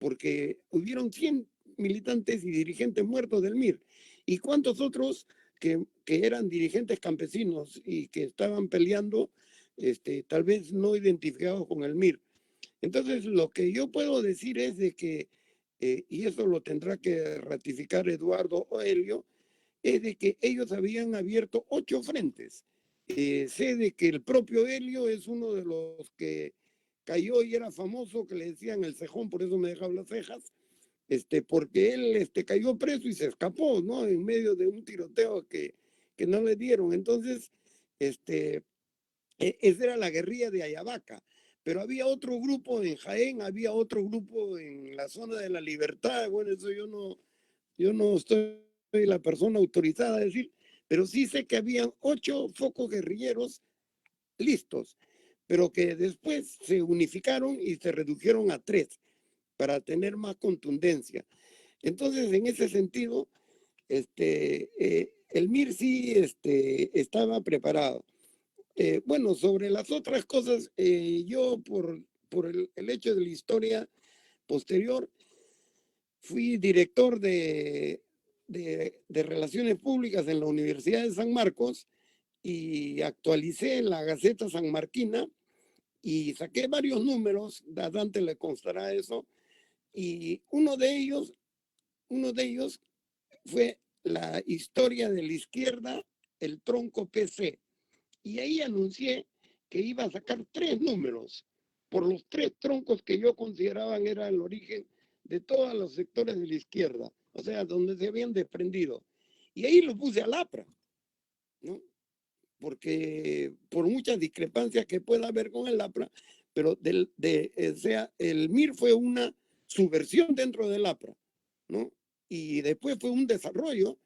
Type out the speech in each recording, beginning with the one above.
porque hubieron 100 militantes y dirigentes muertos del MIR. ¿Y cuántos otros que eran dirigentes campesinos y que estaban peleando, tal vez no identificados con el MIR? Entonces, lo que yo puedo decir es de que, y eso lo tendrá que ratificar Eduardo o Helio, es de que ellos habían abierto 8 frentes. Sé de que el propio Helio es uno de los que cayó y era famoso, que le decían el cejón, por eso me dejaba las cejas, porque él cayó preso y se escapó, ¿no? En medio de un tiroteo que no le dieron. Entonces, esa era la guerrilla de Ayabaca. Pero había otro grupo en Jaén, había otro grupo en la zona de la Libertad. Bueno, eso yo no estoy la persona autorizada a decir, pero sí sé que habían 8 focos guerrilleros listos, pero que después se unificaron y se redujeron a 3 para tener más contundencia. Entonces, en ese sentido, el MIR sí estaba preparado. Bueno, sobre las otras cosas, yo por el hecho de la historia posterior, fui director de Relaciones Públicas en la Universidad de San Marcos y actualicé la Gaceta Sanmarquina y saqué varios números, a Dante le constará eso, y uno de ellos fue la historia de la izquierda, el tronco PC. Y ahí anuncié que iba a sacar 3 números por los 3 troncos que yo consideraba era el origen de todos los sectores de la izquierda, o sea, donde se habían desprendido. Y ahí lo puse al APRA, ¿no? Porque por muchas discrepancias que pueda haber con el APRA, pero o sea, el MIR fue una subversión dentro del APRA, ¿no? Y después fue un desarrollo,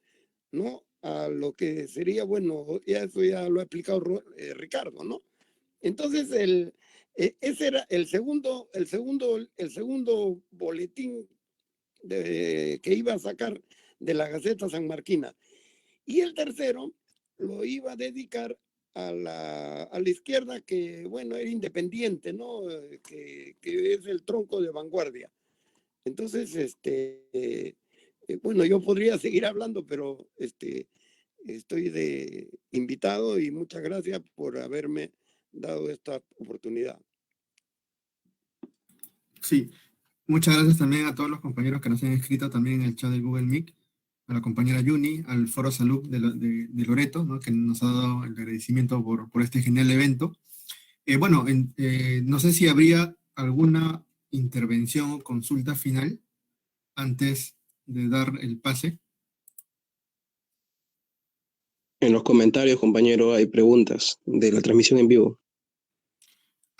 ¿no? A lo que sería, bueno, ya eso ya lo ha explicado Ricardo, ¿no? Entonces, ese era el segundo boletín que iba a sacar de la Gaceta Sanmarquina. Y el tercero lo iba a dedicar a la izquierda que, bueno, era independiente, ¿no? Que es el tronco de vanguardia. Entonces, bueno, yo podría seguir hablando, pero estoy de invitado y muchas gracias por haberme dado esta oportunidad. Sí, muchas gracias también a todos los compañeros que nos han escrito también en el chat de Google Meet, a la compañera Yuni, al Foro Salud de Loreto, ¿no? Que nos ha dado el agradecimiento por este genial evento. Bueno, no sé si habría alguna intervención o consulta final antes de dar el pase. En los comentarios, compañero, hay preguntas de la transmisión en vivo.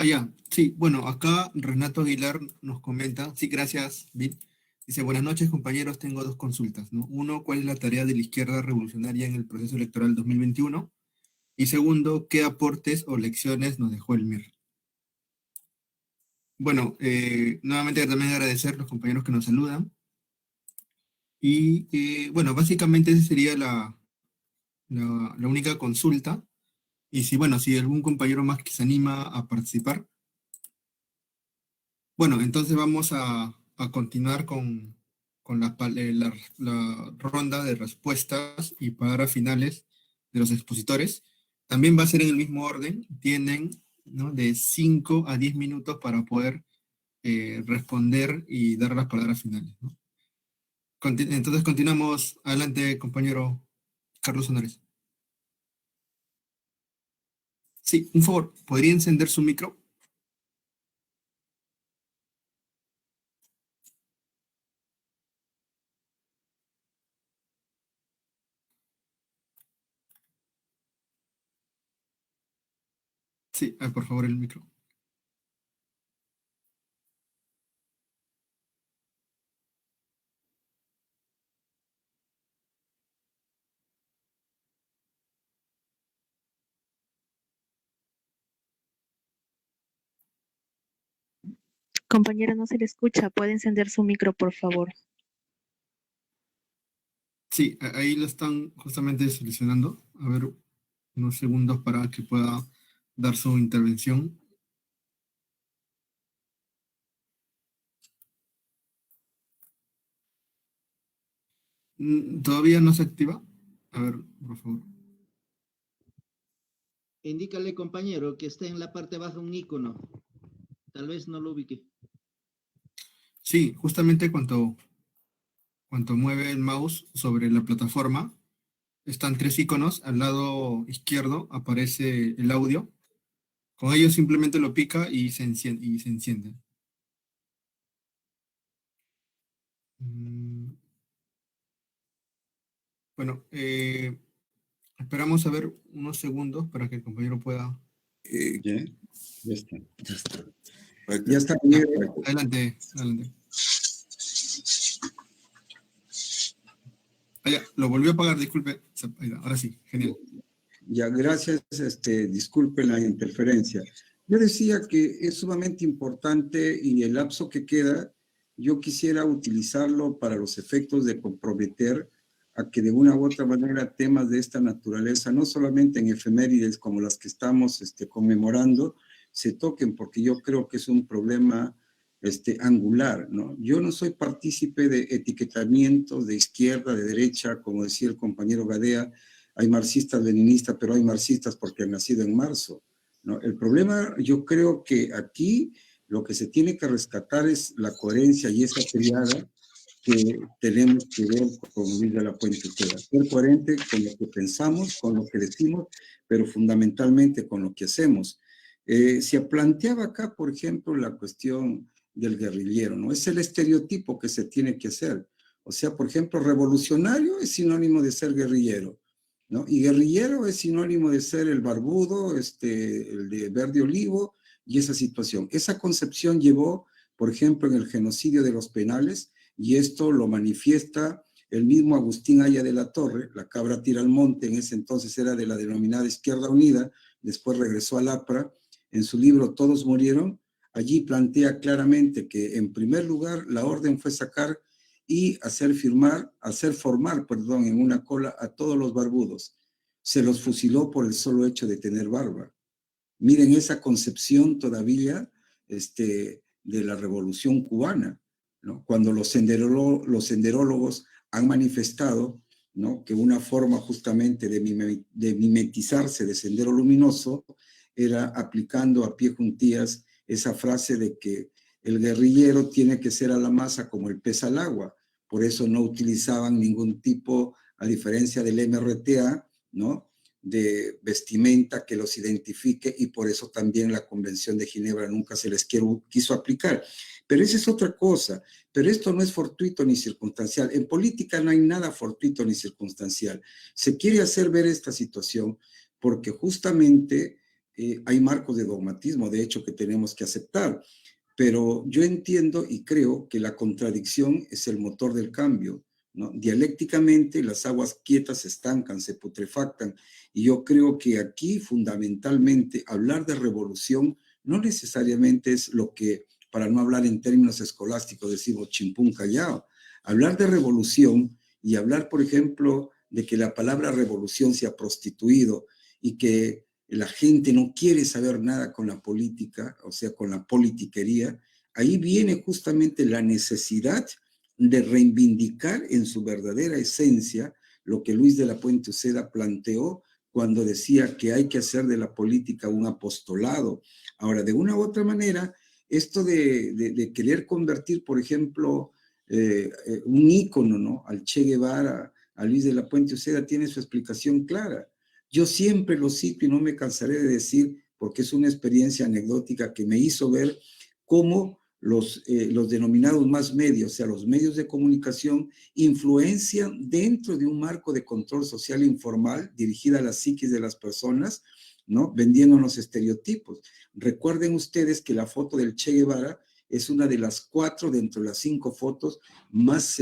Ya, sí, bueno, acá Renato Aguilar nos comenta, sí, gracias, Bill. Dice, buenas noches, compañeros, tengo 2 consultas, ¿no? Uno, ¿cuál es la tarea de la izquierda revolucionaria en el proceso electoral 2021? Y segundo, ¿qué aportes o lecciones nos dejó el MIR? Bueno, nuevamente también agradecer a los compañeros que nos saludan. Y bueno, básicamente esa sería la única consulta. Y si, bueno, si algún compañero más que se anima a participar, bueno, entonces vamos a continuar con la ronda de respuestas y palabras finales de los expositores. También va a ser en el mismo orden. Tienen, ¿no?, de 5 a 10 minutos para poder responder y dar las palabras finales, ¿no? Entonces continuamos. Adelante, compañero Carlos Honores. Sí, un favor, ¿podría encender su micro? Sí, por favor, el micro. Compañero, no se le escucha. ¿Puede encender su micro, por favor? Sí, ahí lo están justamente seleccionando. A ver, unos segundos para que pueda dar su intervención. ¿Todavía no se activa? A ver, por favor. Indícale, compañero, que esté en la parte baja un icono. Tal vez no lo ubique. Sí, justamente cuando mueve el mouse sobre la plataforma, están 3 iconos. Al lado izquierdo aparece el audio. Con ello simplemente lo pica y se enciende. Bueno, esperamos a ver unos segundos para que el compañero pueda... Ya está. Ya está. Adelante. Ya, lo volvió a apagar, disculpe. Ahora sí, genial. Ya, gracias. Disculpen la interferencia. Yo decía que es sumamente importante y el lapso que queda, yo quisiera utilizarlo para los efectos de comprometer a que de una u otra manera temas de esta naturaleza, no solamente en efemérides como las que estamos conmemorando, se toquen, porque yo creo que es un problema angular, ¿no? Yo no soy partícipe de etiquetamientos de izquierda, de derecha, como decía el compañero Gadea. Hay marxistas, leninistas, pero hay marxistas porque han nacido en marzo, ¿no? El problema, yo creo que aquí lo que se tiene que rescatar es la coherencia y esa triada que tenemos que ver con Luis de la Puente Uceda. Ser coherente con lo que pensamos, con lo que decimos, pero fundamentalmente con lo que hacemos. Se planteaba acá, por ejemplo, la cuestión del guerrillero, ¿no? Es el estereotipo que se tiene que hacer. O sea, por ejemplo, revolucionario es sinónimo de ser guerrillero, ¿no? Y guerrillero es sinónimo de ser el barbudo, el de verde olivo, y esa situación. Esa concepción llevó, por ejemplo, en el genocidio de los penales, y esto lo manifiesta el mismo Agustín Aya de la Torre, la cabra tira al monte, en ese entonces era de la denominada Izquierda Unida, después regresó al APRA, en su libro Todos Murieron, allí plantea claramente que en primer lugar la orden fue sacar y hacer formar en una cola a todos los barbudos. Se los fusiló por el solo hecho de tener barba. Miren esa concepción todavía de la revolución cubana, ¿no? Cuando los senderólogos han manifestado, ¿no?, que una forma justamente de mimetizarse de Sendero Luminoso era aplicando a pie juntillas esa frase de que el guerrillero tiene que ser a la masa como el pez al agua. Por eso no utilizaban ningún tipo, a diferencia del MRTA, ¿no?, de vestimenta que los identifique, y por eso también la Convención de Ginebra nunca se les quiso aplicar. Pero esa es otra cosa. Pero esto no es fortuito ni circunstancial. En política no hay nada fortuito ni circunstancial. Se quiere hacer ver esta situación porque justamente hay marcos de dogmatismo, de hecho, que tenemos que aceptar. Pero yo entiendo y creo que la contradicción es el motor del cambio, ¿no? Dialécticamente las aguas quietas se estancan, se putrefactan, y yo creo que aquí fundamentalmente hablar de revolución no necesariamente es lo que, para no hablar en términos escolásticos, decimos chimpún callao. Hablar de revolución y hablar, por ejemplo, de que la palabra revolución se ha prostituido y que la gente no quiere saber nada con la política, o sea, con la politiquería, ahí viene justamente la necesidad de reivindicar en su verdadera esencia lo que Luis de la Puente Uceda planteó cuando decía que hay que hacer de la política un apostolado. Ahora, de una u otra manera, esto de querer convertir, por ejemplo, un ícono, ¿no?, al Che Guevara, a Luis de la Puente Uceda, tiene su explicación clara. Yo siempre lo cito y no me cansaré de decir, porque es una experiencia anecdótica que me hizo ver cómo los denominados más medios, o sea, los medios de comunicación, influencian dentro de un marco de control social informal dirigida a la psiquis de las personas, ¿no?, vendiéndonos estereotipos. Recuerden ustedes que la foto del Che Guevara es una de las 4 dentro de las 5 fotos más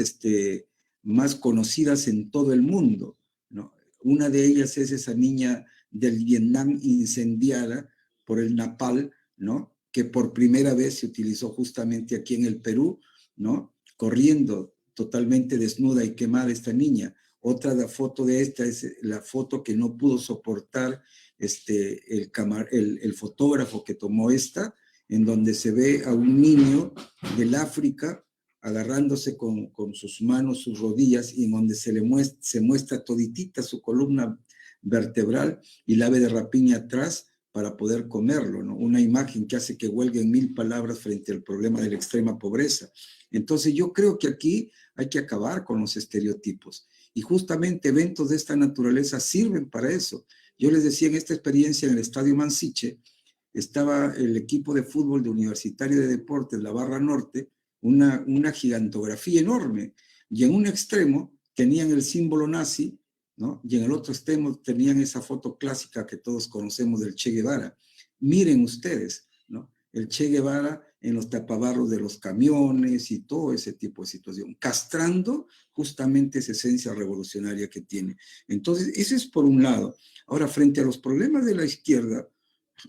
conocidas en todo el mundo, ¿no? Una de ellas es esa niña del Vietnam incendiada por el napalm, ¿no?, que por primera vez se utilizó justamente aquí en el Perú, ¿no?, corriendo totalmente desnuda y quemada esta niña. Otra foto de esta es la foto que no pudo soportar el fotógrafo que tomó esta, en donde se ve a un niño del África agarrándose con sus manos, sus rodillas, y en donde se muestra toditita su columna vertebral y la ave de rapiña atrás para poder comerlo, ¿no? Una imagen que hace que huelguen 1000 palabras frente al problema de la extrema pobreza. Entonces yo creo que aquí hay que acabar con los estereotipos. Y justamente eventos de esta naturaleza sirven para eso. Yo les decía, en esta experiencia en el Estadio Mansiche, estaba el equipo de fútbol de Universitario de Deportes, la Barra Norte, una gigantografía enorme, y en un extremo tenían el símbolo nazi, ¿no? Y en el otro extremo tenían esa foto clásica que todos conocemos del Che Guevara. Miren ustedes, ¿no? El Che Guevara en los tapabarros de los camiones y todo ese tipo de situación, castrando justamente esa esencia revolucionaria que tiene. Entonces, ese es por un lado. Ahora, frente a los problemas de la izquierda,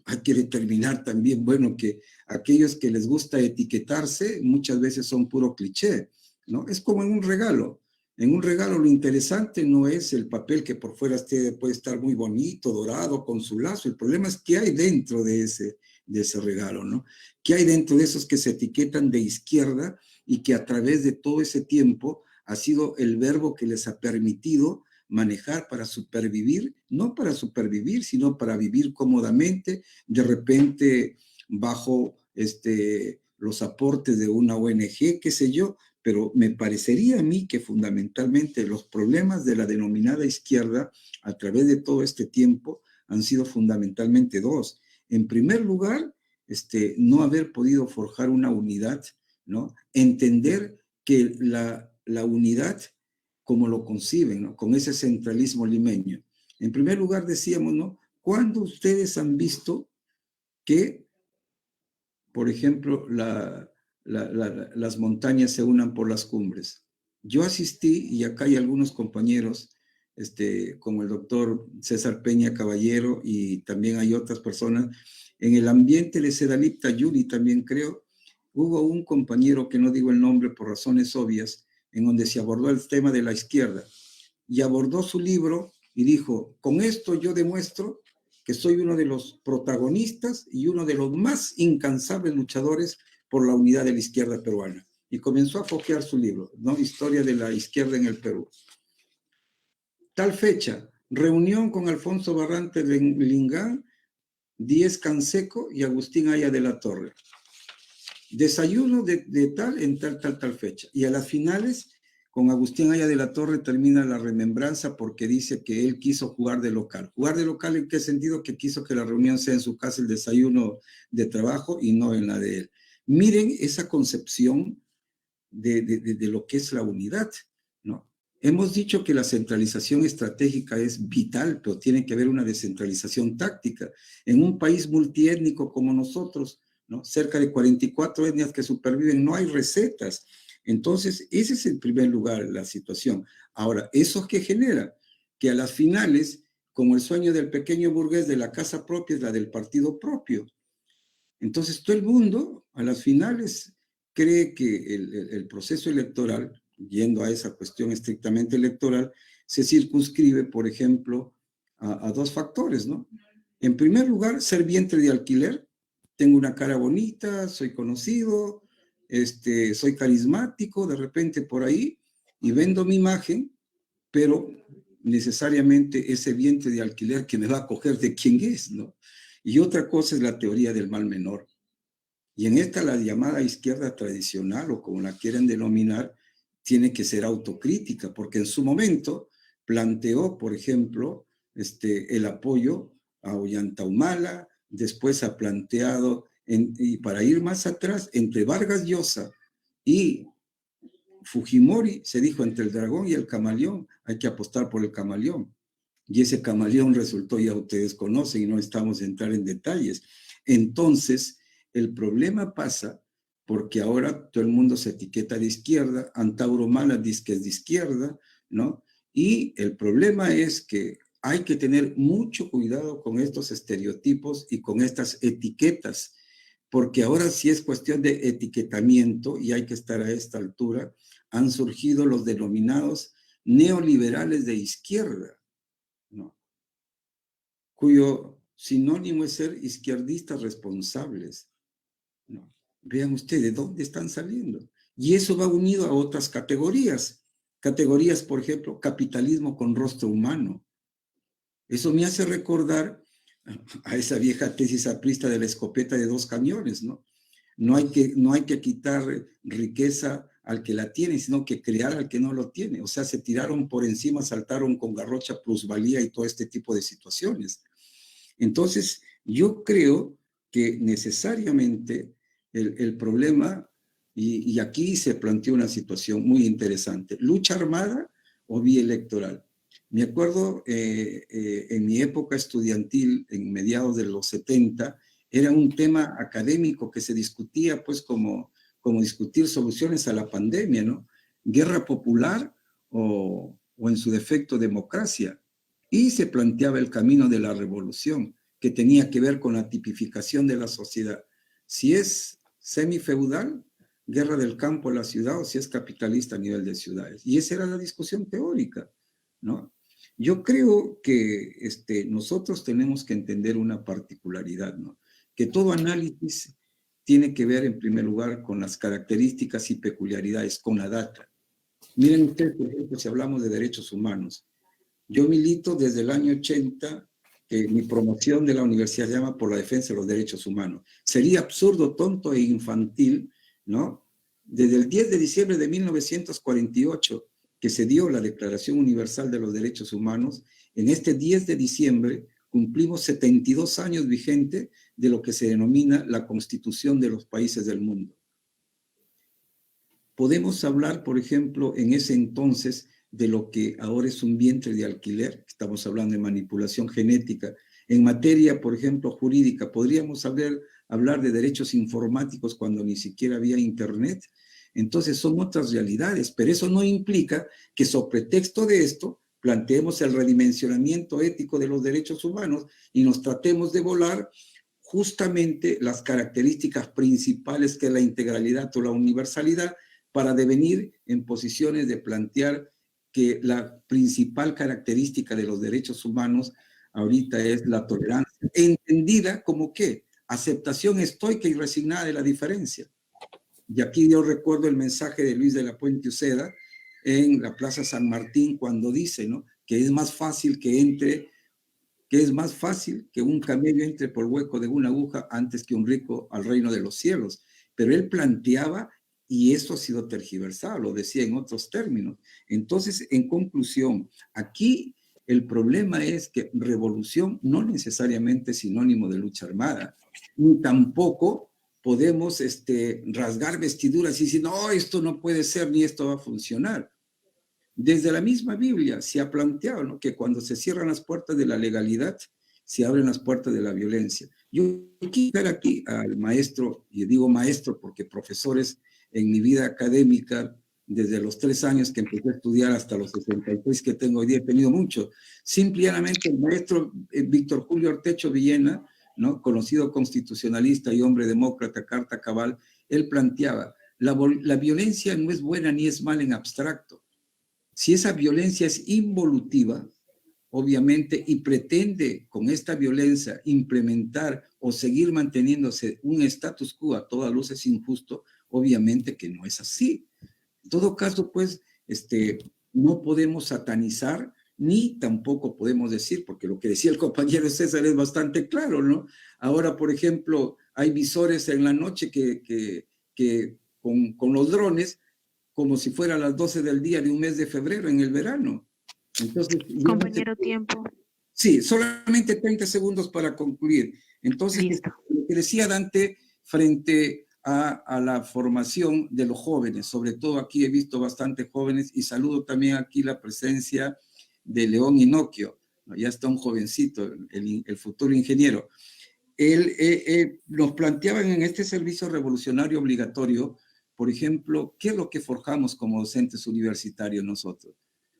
hay que determinar también, bueno, que aquellos que les gusta etiquetarse muchas veces son puro cliché, ¿no? Es como en un regalo. En un regalo lo interesante no es el papel que por fuera puede estar muy bonito, dorado, con su lazo. El problema es qué hay dentro de ese regalo, ¿no? ¿Qué hay dentro de esos que se etiquetan de izquierda y que a través de todo ese tiempo ha sido el verbo que les ha permitido manejar para supervivir, no para supervivir, sino para vivir cómodamente, de repente bajo los aportes de una ONG, qué sé yo, pero me parecería a mí que fundamentalmente los problemas de la denominada izquierda a través de todo este tiempo han sido fundamentalmente dos. En primer lugar, no haber podido forjar una unidad, ¿no? Entender que la unidad como lo conciben, ¿no? Con ese centralismo limeño. En primer lugar decíamos, ¿no? ¿Cuándo ustedes han visto que, por ejemplo, las montañas se unan por las cumbres? Yo asistí, y acá hay algunos compañeros, como el doctor César Peña Caballero, y también hay otras personas, en el ambiente de Sedalip Tayuri también creo, hubo un compañero que no digo el nombre por razones obvias, en donde se abordó el tema de la izquierda, y abordó su libro y dijo, con esto yo demuestro que soy uno de los protagonistas y uno de los más incansables luchadores por la unidad de la izquierda peruana. Y comenzó a foquear su libro, ¿no? Historia de la izquierda en el Perú. Tal fecha, reunión con Alfonso Barrante de Lingán, Díez Canseco y Agustín Aya de la Torre. Desayuno de tal en tal fecha. Y a las finales, con Agustín Aya de la Torre termina la remembranza porque dice que él quiso jugar de local. ¿Jugar de local en qué sentido? Que quiso que la reunión sea en su casa, el desayuno de trabajo, y no en la de él. Miren esa concepción de lo que es la unidad, ¿no? Hemos dicho que la centralización estratégica es vital, pero tiene que haber una descentralización táctica. En un país multiétnico como nosotros, ¿no? Cerca de 44 etnias que superviven, no hay recetas. Entonces, ese es en primer lugar la situación. Ahora, ¿eso qué genera? Que a las finales, como el sueño del pequeño burgués de la casa propia es la del partido propio. Entonces, todo el mundo, a las finales, cree que el proceso electoral, yendo a esa cuestión estrictamente electoral, se circunscribe, por ejemplo, a dos factores, ¿no? En primer lugar, ser vientre de alquiler. Tengo una cara bonita, soy conocido, soy carismático, de repente por ahí, y vendo mi imagen, pero necesariamente ese vientre de alquiler que me va a coger de quién es, ¿no? Y otra cosa es la teoría del mal menor. Y en esta, la llamada izquierda tradicional, o como la quieren denominar, tiene que ser autocrítica, porque en su momento planteó, por ejemplo, el apoyo a Ollanta Humala, después ha planteado, y para ir más atrás, entre Vargas Llosa y Fujimori, se dijo entre el dragón y el camaleón, hay que apostar por el camaleón. Y ese camaleón resultó, ya ustedes conocen, y no estamos a entrar en detalles. Entonces, el problema pasa porque ahora todo el mundo se etiqueta de izquierda, Antauro Mala dice que es de izquierda, ¿no? Y el problema es que hay que tener mucho cuidado con estos estereotipos y con estas etiquetas, porque ahora sí es cuestión de etiquetamiento y hay que estar a esta altura. Han surgido los denominados neoliberales de izquierda, ¿no? Cuyo sinónimo es ser izquierdistas responsables, ¿no? Vean ustedes de dónde están saliendo. Y eso va unido a otras categorías. Categorías, por ejemplo, capitalismo con rostro humano. Eso me hace recordar a esa vieja tesis aprista de la escopeta de 2 cañones, ¿no? No hay que quitar riqueza al que la tiene, sino que crear al que no lo tiene. O sea, se tiraron por encima, saltaron con garrocha, plusvalía y todo este tipo de situaciones. Entonces, yo creo que necesariamente el problema, y aquí se planteó una situación muy interesante, lucha armada o vía electoral. Me acuerdo en mi época estudiantil, en mediados de los 70, era un tema académico que se discutía pues como discutir soluciones a la pandemia, ¿no? Guerra popular o en su defecto democracia. Y se planteaba el camino de la revolución, que tenía que ver con la tipificación de la sociedad. Si es semifeudal, guerra del campo a la ciudad, o si es capitalista a nivel de ciudades. Y esa era la discusión teórica, ¿no? Yo creo que nosotros tenemos que entender una particularidad, ¿no? Que todo análisis tiene que ver, en primer lugar, con las características y peculiaridades, con la data. Miren ustedes, por ejemplo, si hablamos de derechos humanos, yo milito desde el año 80, que mi promoción de la universidad se llama por la defensa de los derechos humanos. Sería absurdo, tonto e infantil, ¿no? Desde el 10 de diciembre de 1948, que se dio la Declaración Universal de los Derechos Humanos, en este 10 de diciembre cumplimos 72 años vigente de lo que se denomina la Constitución de los países del mundo. Podemos hablar, por ejemplo, en ese entonces de lo que ahora es un vientre de alquiler, estamos hablando de manipulación genética. En materia, por ejemplo, jurídica, podríamos hablar de derechos informáticos cuando ni siquiera había internet. Entonces son otras realidades, pero eso no implica que sobre pretexto de esto planteemos el redimensionamiento ético de los derechos humanos y nos tratemos de volar justamente las características principales que es la integralidad o la universalidad para devenir en posiciones de plantear que la principal característica de los derechos humanos ahorita es la tolerancia, entendida como ¿qué? Aceptación estoica y resignada de la diferencia. Y aquí yo recuerdo el mensaje de Luis de la Puente Uceda en la Plaza San Martín cuando dice, ¿no? Que es más fácil que un camello entre por el hueco de una aguja antes que un rico al reino de los cielos. Pero él planteaba, y esto ha sido tergiversado, lo decía en otros términos. Entonces, en conclusión, aquí el problema es que revolución no necesariamente es sinónimo de lucha armada, ni tampoco podemos rasgar vestiduras y decir, no, esto no puede ser ni esto va a funcionar. Desde la misma Biblia se ha planteado, ¿no?, que cuando se cierran las puertas de la legalidad, se abren las puertas de la violencia. Yo quiero ver aquí al maestro, y digo maestro porque profesores en mi vida académica, desde los 3 años que empecé a estudiar hasta los 63 que tengo hoy día, he tenido mucho. Simplemente el maestro Víctor Julio Ortecho Villena, ¿no?, conocido constitucionalista y hombre demócrata, carta cabal, él planteaba, la violencia no es buena ni es mala en abstracto. Si esa violencia es involutiva, obviamente, y pretende con esta violencia implementar o seguir manteniéndose un status quo a toda luz es injusto, obviamente que no es así. En todo caso, pues, no podemos satanizar ni tampoco podemos decir, porque lo que decía el compañero César es bastante claro, ¿no? Ahora, por ejemplo, hay visores en la noche que con los drones, como si fuera a las 12 del día de un mes de febrero en el verano. Entonces, Compañero, tiempo. Sí, solamente 30 segundos para concluir. Entonces, lo que decía Dante frente a la formación de los jóvenes, sobre todo aquí he visto bastante jóvenes y saludo también aquí la presencia de León Inocchio, ya está un jovencito, el futuro ingeniero. Él nos planteaban en este servicio revolucionario obligatorio, por ejemplo, ¿qué es lo que forjamos como docentes universitarios nosotros?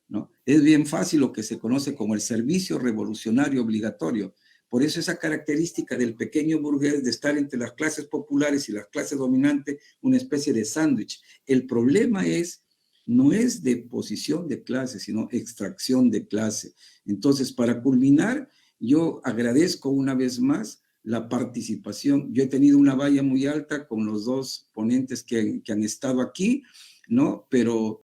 ¿No? Es bien fácil lo que se conoce como el servicio revolucionario obligatorio. Por eso esa característica del pequeño burgués de estar entre las clases populares y las clases dominantes, una especie de sándwich. El problema no es de posición de clase, sino extracción de clase. Entonces, para culminar, yo agradezco una vez más la participación. Yo he tenido una valla muy alta con los dos ponentes que han estado aquí, ¿no? Pero